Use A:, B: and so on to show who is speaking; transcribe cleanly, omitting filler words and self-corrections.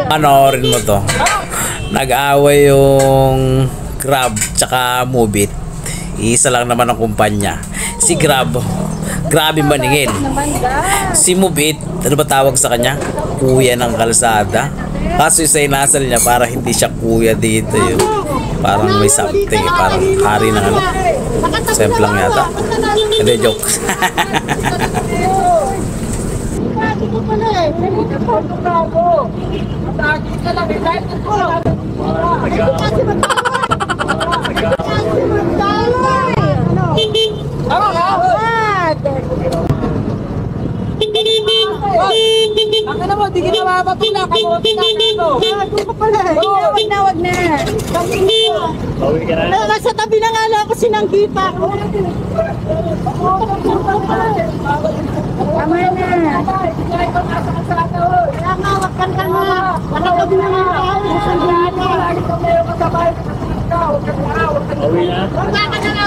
A: Panoorin mo to. Nag-away yung Grab tsaka Mubit. Isa lang naman ang kumpanya. Si Grab, grabe maningin. Si Mubit, ano ba tawag sa kanya? Kuya ng kalsada. Kaso sa inasal niya, para hindi siya kuya dito yun. Parang may something, parang hari ng ano. Simple lang yata. Hindi, joke.
B: Ang ano mo, di ginawa ba ito na? Kamutin na ito. Wag na. Nasa tabi na nga lang ako sinanggipa ko. Tama na. Kaya nga, wag kang kama. Nasa tabi na nga ako sinanggipa. Wag ka na.